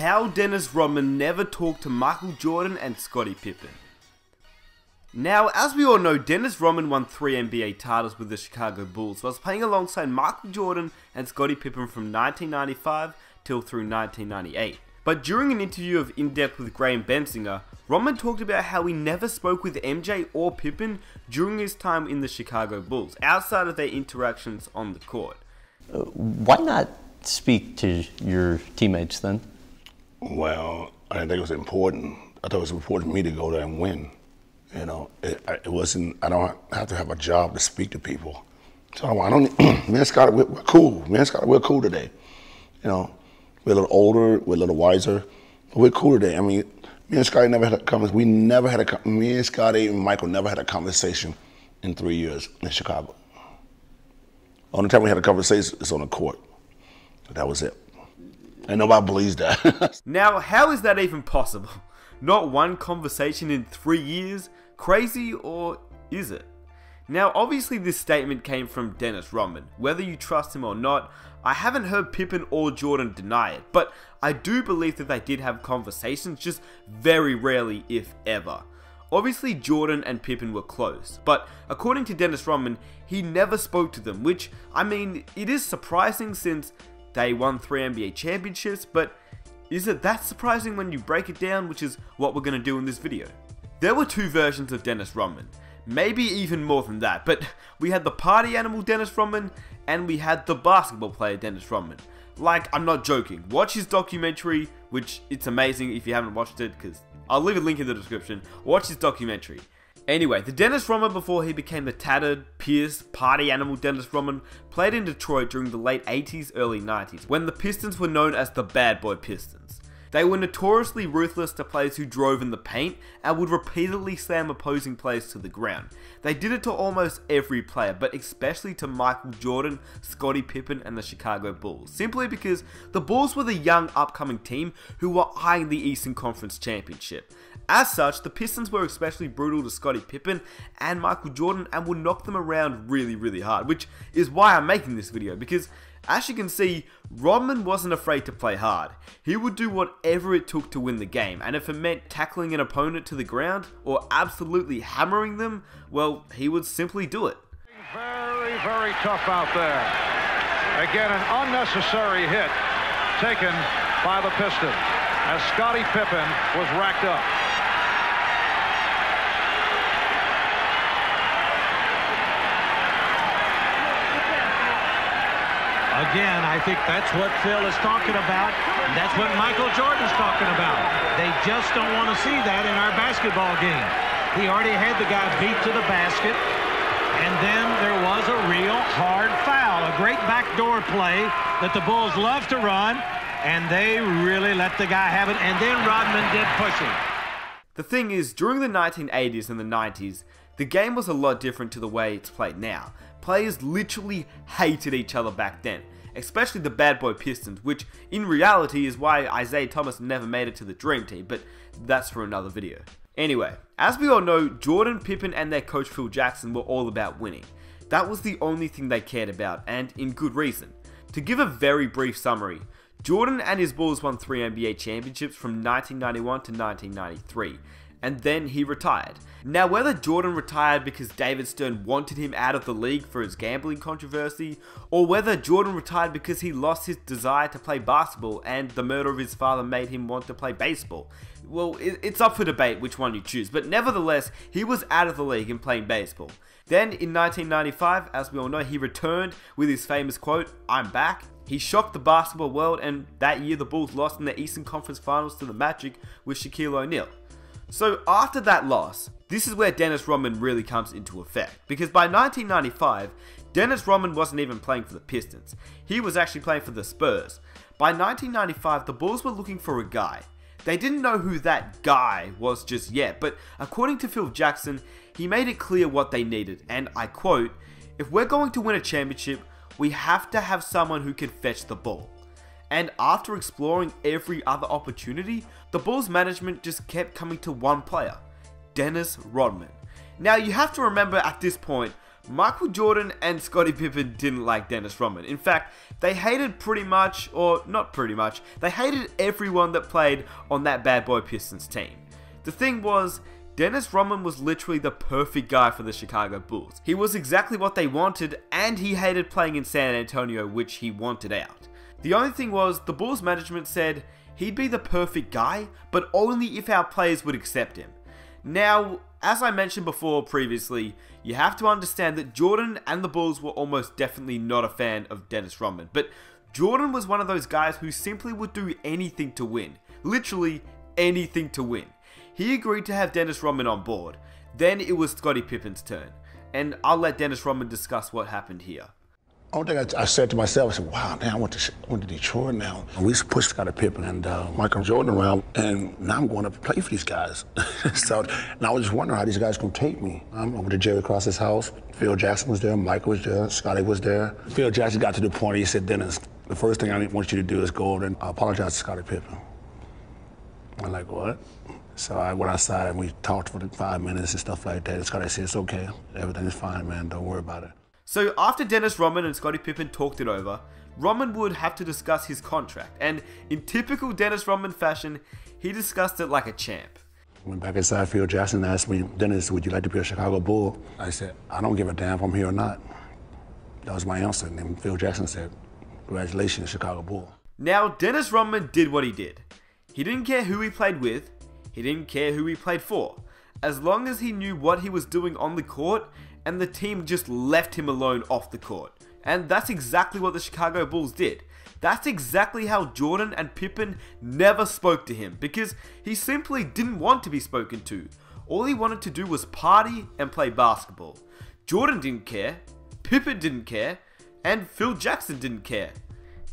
How Dennis Rodman never talked to Michael Jordan and Scottie Pippen. Now, as we all know, Dennis Rodman won 3 NBA titles with the Chicago Bulls, whilst playing alongside Michael Jordan and Scottie Pippen from 1995 till through 1998. But during an interview of In Depth with Graham Bensinger, Rodman talked about how he never spoke with MJ or Pippen during his time in the Chicago Bulls, outside of their interactions on the court. Why not speak to your teammates then? Well, I didn't think it was important. I thought it was important for me to go there and win. You know, it wasn't, I don't have to have a job to speak to people. So I don't, me and Scott, we're cool. Me and Scott, we're cool today. You know, we're a little older, we're a little wiser, but we're cool today. I mean, me and Scotty never had a conversation. Me and Scotty and Michael never had a conversation in 3 years in Chicago. Only time we had a conversation is on the court. That was it. And nobody believes that. Now, how is that even possible? Not one conversation in 3 years? Crazy, or is it? Now, obviously this statement came from Dennis Rodman. Whether you trust him or not, I haven't heard Pippen or Jordan deny it, but I do believe that they did have conversations, just very rarely, if ever. Obviously Jordan and Pippen were close, but according to Dennis Rodman, he never spoke to them, which, I mean, it is surprising since they won 3 NBA championships, but is it that surprising when you break it down, which is what we're going to do in this video? There were 2 versions of Dennis Rodman, maybe even more than that, but we had the party animal Dennis Rodman, and we had the basketball player Dennis Rodman. Like, I'm not joking, watch his documentary, which it's amazing if you haven't watched it, because I'll leave a link in the description. Watch his documentary. Anyway, the Dennis Rodman before he became the tattered, pierced, party animal Dennis Rodman played in Detroit during the late 80s, early 90s, when the Pistons were known as the Bad Boy Pistons. They were notoriously ruthless to players who drove in the paint and would repeatedly slam opposing players to the ground. They did it to almost every player, but especially to Michael Jordan, Scottie Pippen and the Chicago Bulls, simply because the Bulls were the young upcoming team who were eyeing the Eastern Conference Championship. As such, the Pistons were especially brutal to Scottie Pippen and Michael Jordan and would knock them around really hard, which is why I'm making this video, because as you can see, Rodman wasn't afraid to play hard. He would do whatever it took to win the game, and if it meant tackling an opponent to the ground or absolutely hammering them, well, he would simply do it. Very tough out there. Again, an unnecessary hit taken by the Pistons as Scottie Pippen was racked up. Again, I think that's what Phil is talking about. And that's what Michael Jordan's talking about. They just don't want to see that in our basketball game. He already had the guy beat to the basket. And then there was a real hard foul. A great backdoor play that the Bulls love to run. And they really let the guy have it. And then Rodman did push him. The thing is, during the 1980s and the 90s, the game was a lot different to the way it's played now. Players literally hated each other back then, especially the Bad Boy Pistons, which in reality is why Isiah Thomas never made it to the Dream Team, but that's for another video. Anyway, as we all know, Jordan, Pippen and their coach Phil Jackson were all about winning. That was the only thing they cared about, and in good reason. To give a very brief summary, Jordan and his Bulls won 3 NBA championships from 1991 to 1993, and then he retired. Now, whether Jordan retired because David Stern wanted him out of the league for his gambling controversy, or whether Jordan retired because he lost his desire to play basketball and the murder of his father made him want to play baseball, well, it's up for debate which one you choose, but nevertheless, he was out of the league and playing baseball. Then, in 1995, as we all know, he returned with his famous quote, "I'm back." He shocked the basketball world, and that year the Bulls lost in the Eastern Conference Finals to the Magic with Shaquille O'Neal. So after that loss, this is where Dennis Rodman really comes into effect, because by 1995, Dennis Rodman wasn't even playing for the Pistons. He was actually playing for the Spurs. By 1995, the Bulls were looking for a guy. They didn't know who that guy was just yet, but according to Phil Jackson, he made it clear what they needed, and I quote, "If we're going to win a championship, we have to have someone who can fetch the ball." And after exploring every other opportunity, the Bulls management just kept coming to one player, Dennis Rodman. Now you have to remember at this point, Michael Jordan and Scottie Pippen didn't like Dennis Rodman. In fact, they hated pretty much, or not pretty much, they hated everyone that played on that bad boy Pistons team. The thing was, Dennis Rodman was literally the perfect guy for the Chicago Bulls. He was exactly what they wanted, and he hated playing in San Antonio, which he wanted out. The only thing was, the Bulls management said he'd be the perfect guy, but only if our players would accept him. Now, as I mentioned before previously, you have to understand that Jordan and the Bulls were almost definitely not a fan of Dennis Rodman, but Jordan was one of those guys who simply would do anything to win. Literally anything to win. He agreed to have Dennis Rodman on board. Then it was Scottie Pippen's turn, and I'll let Dennis Rodman discuss what happened here. Only thing I said to myself, I said, wow, damn, I went to Detroit now. We used to push Scottie Pippen and Michael Jordan around, and now I'm going to play for these guys. So, and I was just wondering how these guys going to take me. I'm over to Jerry Cross's house. Phil Jackson was there, Michael was there, Scottie was there. Phil Jackson got to the point, he said, Dennis, the first thing I want you to do is go over and apologize to Scottie Pippen. I'm like, what? So I went outside and we talked for 5 minutes and stuff like that. And Scottie said, it's okay, everything is fine, man, don't worry about it. So after Dennis Rodman and Scottie Pippen talked it over, Rodman would have to discuss his contract, and in typical Dennis Rodman fashion, he discussed it like a champ. Went back inside, Phil Jackson asked me, Dennis, would you like to be a Chicago Bull? I said, I don't give a damn if I'm here or not. That was my answer, and then Phil Jackson said, congratulations, Chicago Bull. Now, Dennis Rodman did what he did. He didn't care who he played with, he didn't care who he played for, as long as he knew what he was doing on the court, and the team just left him alone off the court. And that's exactly what the Chicago Bulls did. That's exactly how Jordan and Pippen never spoke to him, because he simply didn't want to be spoken to. All he wanted to do was party and play basketball. Jordan didn't care, Pippen didn't care, and Phil Jackson didn't care.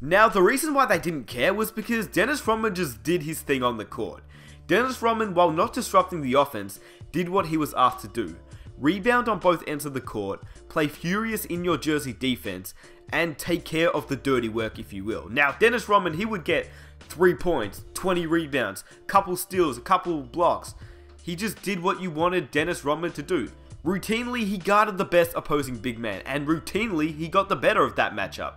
Now, the reason why they didn't care was because Dennis Rodman just did his thing on the court. Dennis Rodman, while not disrupting the offense, did what he was asked to do. Rebound on both ends of the court, play furious in your jersey defense, and take care of the dirty work, if you will. Now, Dennis Rodman, he would get 3 points, 20 rebounds, couple steals, a couple blocks. He just did what you wanted Dennis Rodman to do. Routinely, he guarded the best opposing big man, and routinely, he got the better of that matchup.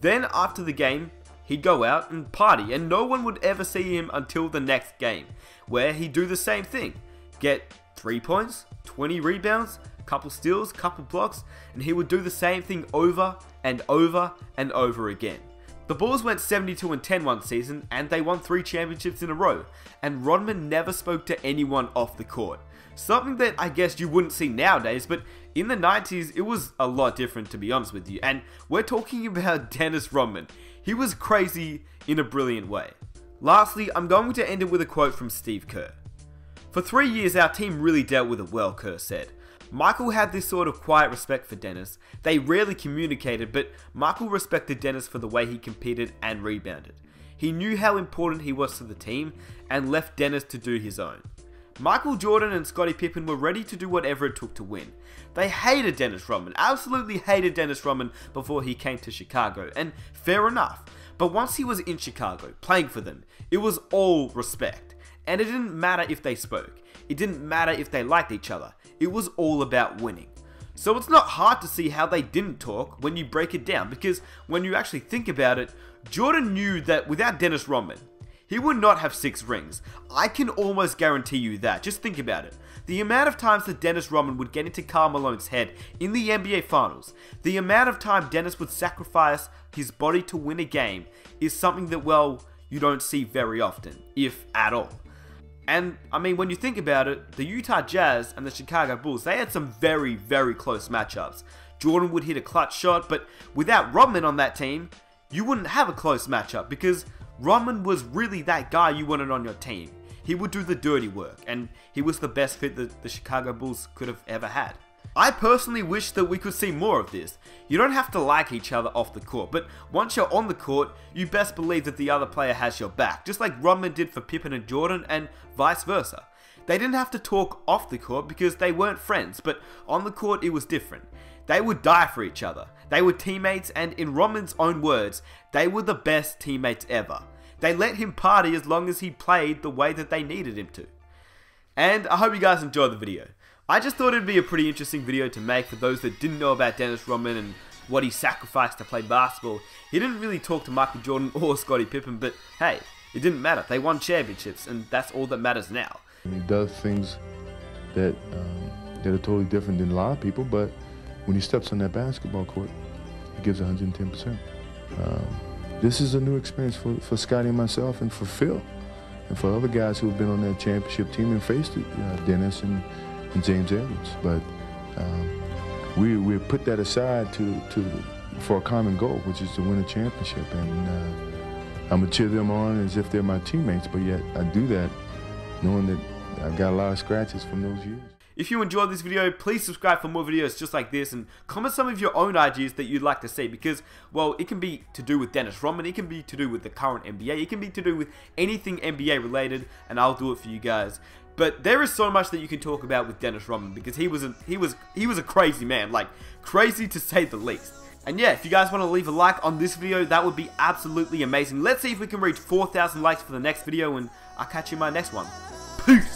Then, after the game, he'd go out and party, and no one would ever see him until the next game, where he'd do the same thing. Get 3 points, 20 rebounds, couple steals, couple blocks, and he would do the same thing over and over and over again. The Bulls went 72-10 one season, and they won 3 championships in a row, and Rodman never spoke to anyone off the court. Something that I guess you wouldn't see nowadays, but in the 90s, it was a lot different, to be honest with you, and we're talking about Dennis Rodman. He was crazy in a brilliant way. Lastly, I'm going to end it with a quote from Steve Kerr. For 3 years, our team really dealt with it well, Kerr said. Michael had this sort of quiet respect for Dennis. They rarely communicated, but Michael respected Dennis for the way he competed and rebounded. He knew how important he was to the team and left Dennis to do his own. Michael Jordan and Scottie Pippen were ready to do whatever it took to win. They hated Dennis Rodman, absolutely hated Dennis Rodman before he came to Chicago, and fair enough. But once he was in Chicago, playing for them, it was all respect. And it didn't matter if they spoke. It didn't matter if they liked each other. It was all about winning. So it's not hard to see how they didn't talk when you break it down, because when you actually think about it, Jordan knew that without Dennis Rodman, he would not have 6 rings. I can almost guarantee you that. Just think about it. The amount of times that Dennis Rodman would get into Karl Malone's head in the NBA Finals, the amount of time Dennis would sacrifice his body to win a game is something that, well, you don't see very often, if at all. And, I mean, when you think about it, the Utah Jazz and the Chicago Bulls, they had some very, very close matchups. Jordan would hit a clutch shot, but without Rodman on that team, you wouldn't have a close matchup, because Rodman was really that guy you wanted on your team. He would do the dirty work, and he was the best fit that the Chicago Bulls could have ever had. I personally wish that we could see more of this. You don't have to like each other off the court, but once you're on the court, you best believe that the other player has your back, just like Rodman did for Pippen and Jordan, and vice versa. They didn't have to talk off the court because they weren't friends, but on the court it was different. They would die for each other. They were teammates, and in Rodman's own words, they were the best teammates ever. They let him party as long as he played the way that they needed him to. And I hope you guys enjoyed the video. I just thought it'd be a pretty interesting video to make for those that didn't know about Dennis Rodman and what he sacrificed to play basketball. He didn't really talk to Michael Jordan or Scottie Pippen, but hey, it didn't matter. They won championships, and that's all that matters now. He does things that are totally different than a lot of people, but when he steps on that basketball court, he gives 110%. This is a new experience for Scottie and myself, and for Phil, and for other guys who have been on that championship team and faced Dennis and James Edwards. But we put that aside for a common goal, which is to win a championship. And I'm gonna cheer them on as if they're my teammates, but yet I do that knowing that I've got a lot of scratches from those years. If you enjoyed this video, please subscribe for more videos just like this, and comment some of your own ideas that you'd like to see, because, well, it can be to do with Dennis Rodman, it can be to do with the current NBA, it can be to do with anything NBA related, and I'll do it for you guys. But there is so much that you can talk about with Dennis Rodman, because he was a crazy man, like crazy to say the least. And yeah, if you guys want to leave a like on this video, that would be absolutely amazing. Let's see if we can reach 4,000 likes for the next video, and I'll catch you in my next one. Peace!